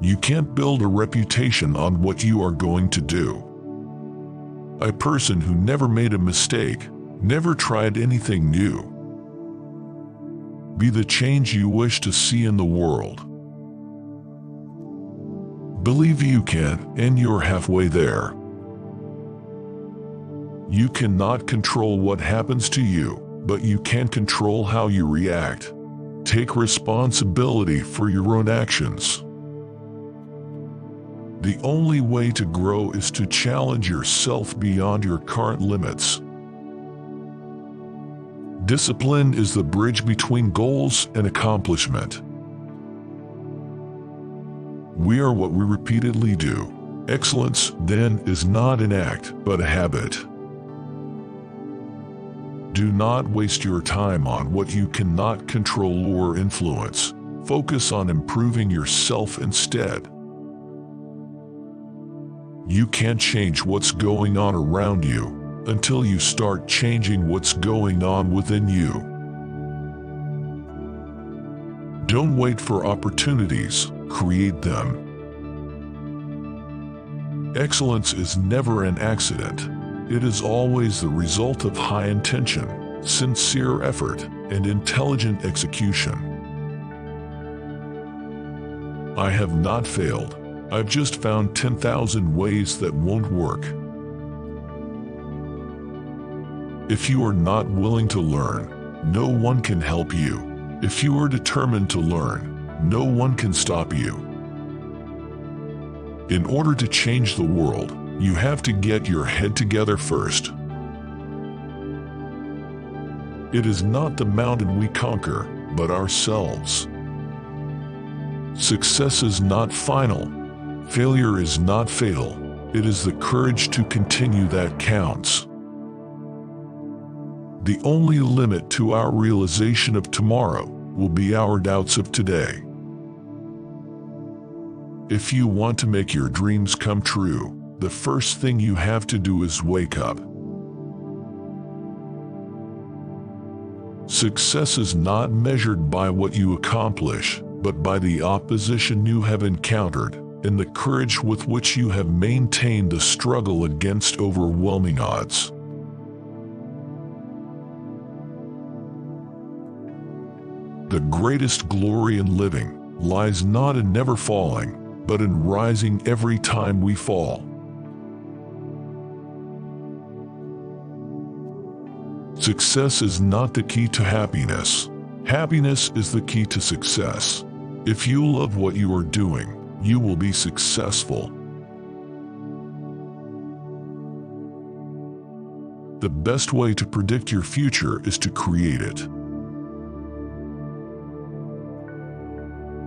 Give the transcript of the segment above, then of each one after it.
You can't build a reputation on what you are going to do. A person who never made a mistake, never tried anything new. Be the change you wish to see in the world. Believe you can, and you're halfway there. You cannot control what happens to you, but you can control how you react. Take responsibility for your own actions. The only way to grow is to challenge yourself beyond your current limits. Discipline is the bridge between goals and accomplishment. We are what we repeatedly do. Excellence, then, is not an act, but a habit. Do not waste your time on what you cannot control or influence. Focus on improving yourself instead. You can't change what's going on around you until you start changing what's going on within you. Don't wait for opportunities, create them. Excellence is never an accident. It is always the result of high intention, sincere effort, and intelligent execution. I have not failed. I've just found 10,000 ways that won't work. If you are not willing to learn, no one can help you. If you are determined to learn, no one can stop you. In order to change the world, you have to get your head together first. It is not the mountain we conquer, but ourselves. Success is not final. Failure is not fatal. It is the courage to continue that counts. The only limit to our realization of tomorrow will be our doubts of today. If you want to make your dreams come true, the first thing you have to do is wake up. Success is not measured by what you accomplish, but by the opposition you have encountered and the courage with which you have maintained the struggle against overwhelming odds. The greatest glory in living lies not in never falling, but in rising every time we fall. Success is not the key to happiness. Happiness is the key to success. If you love what you are doing, you will be successful. The best way to predict your future is to create it.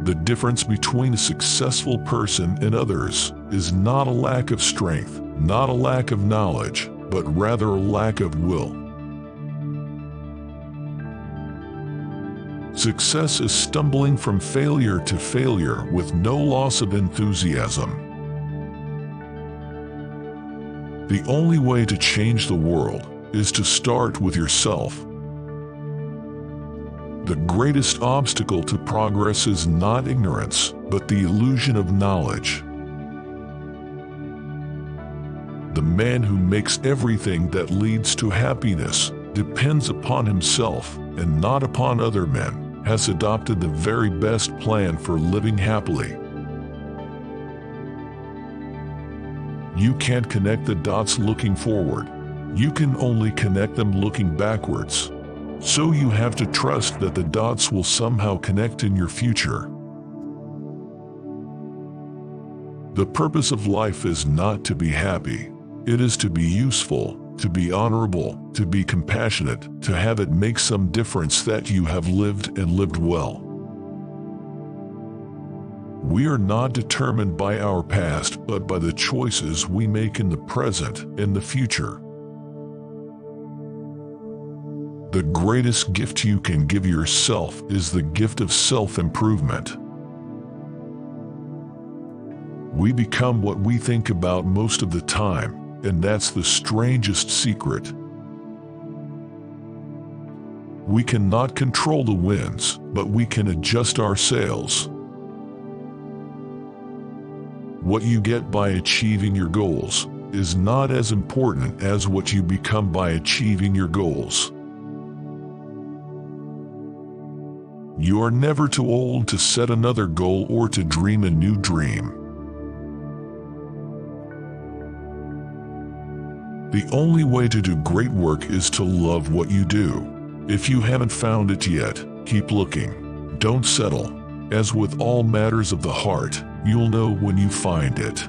The difference between a successful person and others is not a lack of strength, not a lack of knowledge, but rather a lack of will. Success is stumbling from failure to failure with no loss of enthusiasm. The only way to change the world is to start with yourself. The greatest obstacle to progress is not ignorance, but the illusion of knowledge. The man who makes everything that leads to happiness depends upon himself and not upon other men, has adopted the very best plan for living happily. You can't connect the dots looking forward. You can only connect them looking backwards. So you have to trust that the dots will somehow connect in your future. The purpose of life is not to be happy. It is to be useful, to be honorable, to be compassionate, to have it make some difference that you have lived and lived well. We are not determined by our past, but by the choices we make in the present and the future. The greatest gift you can give yourself is the gift of self-improvement. We become what we think about most of the time, and that's the strangest secret. We cannot control the winds, but we can adjust our sails. What you get by achieving your goals is not as important as what you become by achieving your goals. You are never too old to set another goal or to dream a new dream. The only way to do great work is to love what you do. If you haven't found it yet, keep looking. Don't settle. As with all matters of the heart, you'll know when you find it.